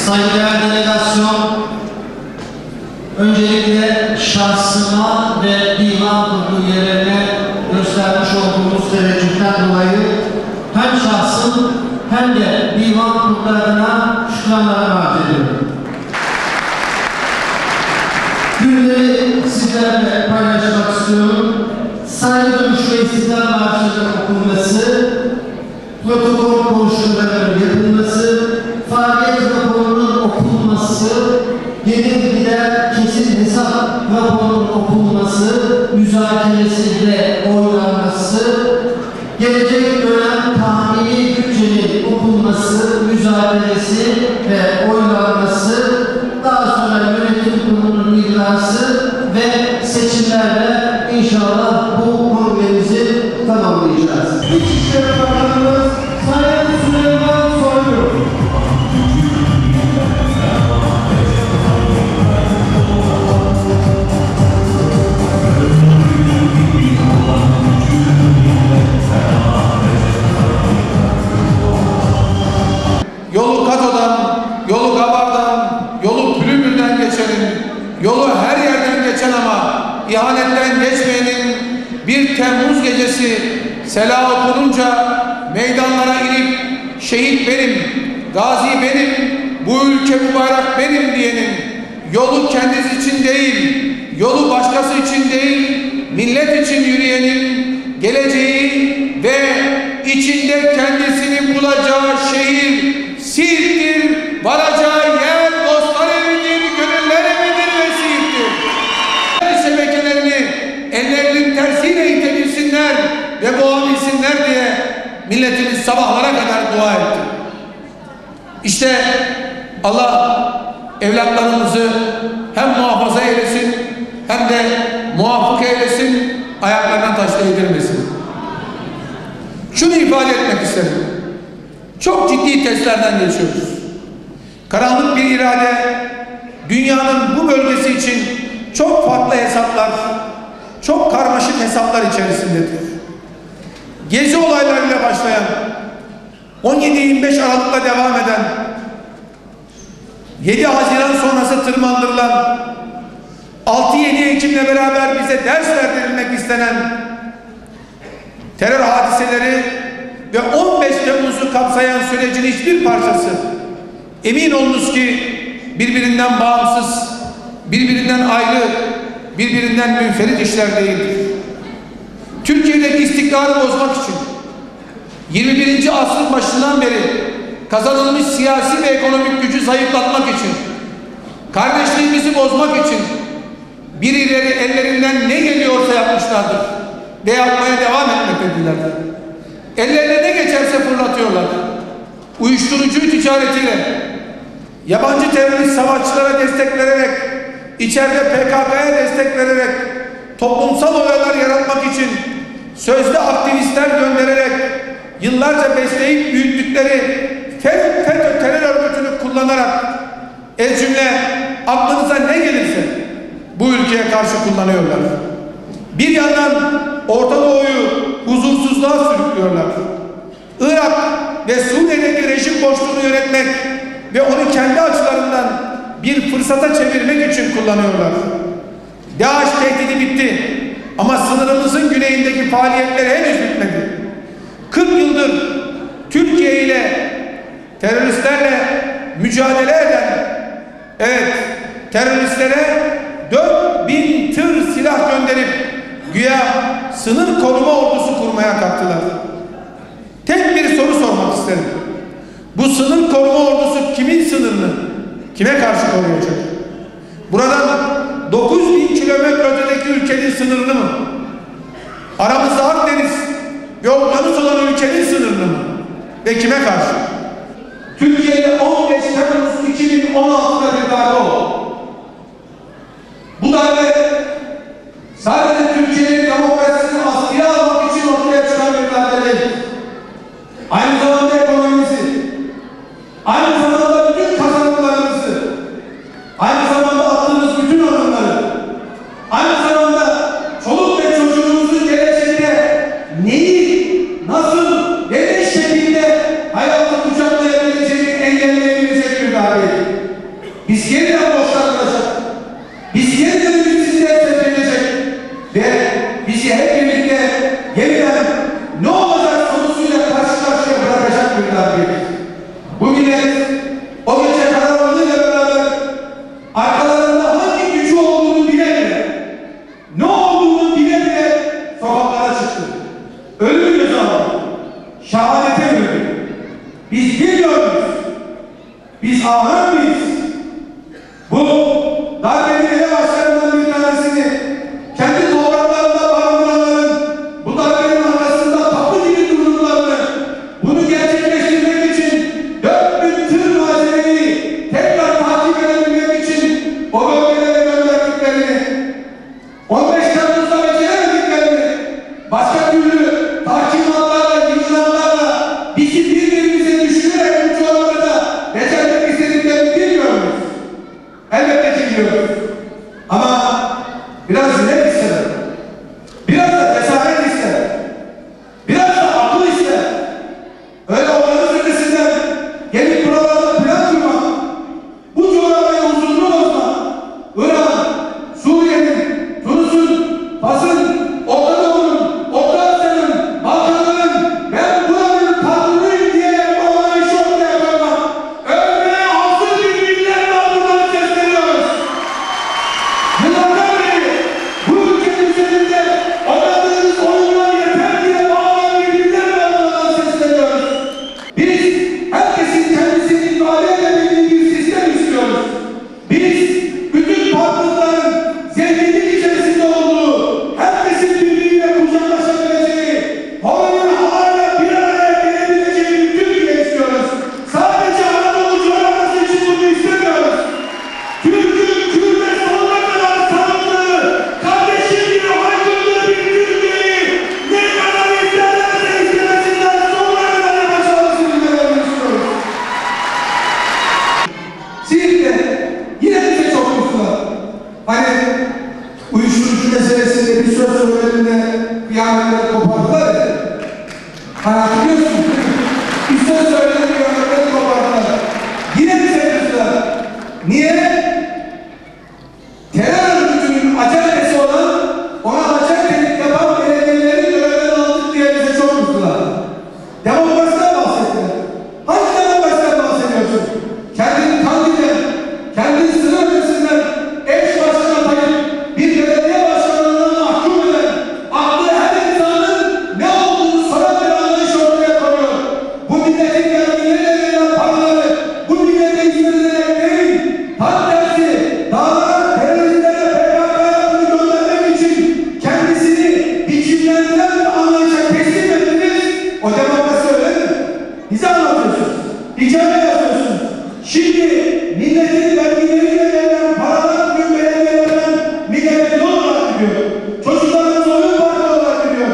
saygıdeğer delegasyon, öncelikle şahsıma ve divan kurulu üyelerine göstermiş olduğumuz teveccühten dolayı hem şahsım hem de divan kurullarına şükranlarımı arz ediyorum. Günleri sizlerle paylaşmak istiyorum. Saygı duruş ve istiklal marşının okunması, protokol konuşmalarının yapılması, faaliyet raporunun okunması, gelir gider kesin hesap raporunun okunması, müzakeresi ve oylanması, gelecek dönem tahmini bütçenin okunması, müzakeresi ve oylanması, daha sonra yönetim kurulunun icrası ve seçimlerle inşallah bu kongremizi tamamlayacağız. İçişleri Bakanımız Sayın Süleyman Soylu. Yolu Kato'dan, yolu Gabar'dan, yolu Pülümür'den geçenin, yolu her yerden geçen ama ihanetten geçmeyenin 1 Temmuz gecesi sela okununca meydanlara inip şehit benim, gazi benim, bu ülke bu bayrak benim diyenin yolu kendisi için değil, yolu başkası için değil, millet için yürüyenin geleceği ve içinde kendisini bulacağı şehir Siirt'tir, varacağı yer dostlar evidir, gönüller evidir ve Siirt'tir. Şebekelerini ellerinin tersiyle itebilsinler ve boğabilsinler diye milletimiz sabahlara kadar dua etti. İşte Allah evlatlarımızı hem muhafaza eylesin hem de muvaffak eylesin, ayaklarına taş değdirmesin. Şunu ifade etmek isterim. Çok ciddi testlerden geçiyoruz. Karanlık bir irade dünyanın bu bölgesi için çok farklı hesaplar, çok karmaşık hesaplar içerisindedir. Gezi olaylarıyla başlayan, 17-25 Aralık'la devam eden, 7 Haziran sonrası tırmandırılan, 6-7 Ekim'le beraber bize ders verdirilmek istenen terör hadiseleri ve 15 Temmuz'u kapsayan sürecin hiçbir parçası emin olunuz ki birbirinden bağımsız, birbirinden ayrı, birbirinden münferit işler değildir. Türkiye'deki istikrarı bozmak için 21. asrın başından beri kazanılmış siyasi ve ekonomik gücü zayıflatmak için, kardeşliğimizi bozmak için birileri ellerinden ne geliyorsa yapmışlardır ve yapmaya devam etmektedirler. Ellerine ne geçerse fırlatıyorlar. Uyuşturucu ticaretiyle, yabancı terörist savaşçılara destek vererek, içeride PKK'ya destek vererek, toplumsal olaylar yaratmak için sözde aktivistler göndererek, yıllarca besleyip büyüttükleri FETÖ terör örgütünü kullanarak, el cümle aklınıza ne gelirse bu ülkeye karşı kullanıyorlar. Bir yandan Orta Doğu'yu huzursuzluğa sürüklüyorlar. Irak ve Suriye'deki rejim boşluğunu yönetmek ve onu kendi açılarından bir fırsata çevirmek için kullanıyorlar. DAEŞ tehdidi bitti ama sınırımızın güneyindeki faaliyetleri henüz bitmedi. 40 yıldır Türkiye ile teröristlerle mücadele eden, evet, teröristlere 4000 tır silah gönderip güya sınır koruma ordusu kurmaya kalktılar. Tek bir soru sormak isterim. Bu sınır koruma ordusu kimin sınırını, kime karşı koruyacak? Buradan 9000 kilometre ötedeki ülkenin sınırını mı? Aramızda Akdeniz ve okyanus olan ülkenin sınırını mı? Ve kime karşı? Türkiye'de 15 Temmuz 2016'da bir darbe oldu. Bu darbe sadece Türkiye'nin demokrasisini askıya almak için ortaya çıkan bir darbe değil. Aynı zamanda ekonomimizi, aynı zamanda bütün kazanımlarımızı, aynı zamanda attığımız bütün adımları, aynı zamanda çoluk ve çocuğumuzun geleceğinde neyi, nasıl ve ne şekilde hayatı kucaklayabileceğini engelleyebilecek bir darbe. Biz ahır mıyız? Bu darbenin ele başlarından bir tanesini kendi topraklarında barındıranların bu darbenin arkasında kapı gibi durduklarını, bunu gerçekleştirmek için 4000 tır malzemeyi tekrar takip edebilmek için o bölgelere gönderdiklerini, 15 Temmuz'da beceremediklerini, başka türlü takimatlarla, yıkılanlarla bizi birbirimize düşürerek bu coğrafyada becermek istediklerini bilmiyor muyuz? Elbette ki biliyoruz. Ama biraz yürek ister. Biraz da cesaret ister. Biraz da akıl ister. Öyle onların ötesinden gelip buralarda plan kurmak, bu coğrafyayı huzurlu bozmak, Irak'ın, Suriye'nin, Tunus'un, Fas'ın, Orta Doğu'nun, Orta Asya'nın, Balkanların, ben buranın tatlıyım diye bana iş ortaya koymak, ölmeye hazır bir millet var, buradan sesleniyoruz. Yıllardan beri bu ülkenin üzerinde oynadığınız oyunlar yeter diye bağlayan bir millet var, buradan sesleniyoruz. Biz herkesin kendisini ifade edebildiği bir sistem istiyoruz. Biz bütün farklılıkların zenginlik içerisinde olduğu, herkesin birbiriyle kucaklaşabileceği, havanın havayla bir araya gelebileceği bir Türkiye istiyoruz. Sadece Anadolu coğrafyası için bunu istemiyoruz. Türk'ün Kürt'e sonuna kadar sarıldığı, kardeşim diye haykırdığı bir Türkiye'yi ne kadar isterlerse istemesinler sonuna kadar yapacağımızı bilmelerini istiyoruz. Siirt'te yine bize çok kutlular. Hani uyuşturucu meselesinde bir söz söylediğinde kıyametleri kopardılar ya. Hani hatırlıyorsunuz değil mi? Bir söz söylediğinde kıyametleri kopardılar. Yine bize kutlular. Niye? Terör örgütünün acentesi olan, ona acentelik yapan belediyeleri görevden aldık diye bize çok kutlular. Demokrasiden bahsettiler. Hangi demokrasiden bahsediyorsun? Kendini kandiller, kendi sınır ötesinden eş başına tayıp bir belediye başkanlığına mahkum eden, aklı her insanın ne olduğunu soran bir anlayış ortaya koyuyor. Bu milletin vergileriyle verilen paraları bu millete hizmet ederek değil, tam tersi dağlara, teröristlere, PKK'ya bunu göndermek için kendisini biçimlendiren bir anlayışa teslim ettiniz. O demokrasi öyle mi? Bize anlatıyorsunuz. Hikaye yazıyorsunuz. Şimdi milletin vergileriyle verilen paralar bugün belediyelerden millete yol olarak gidiyor. Çocuklarımız oyun parkı olarak gidiyor.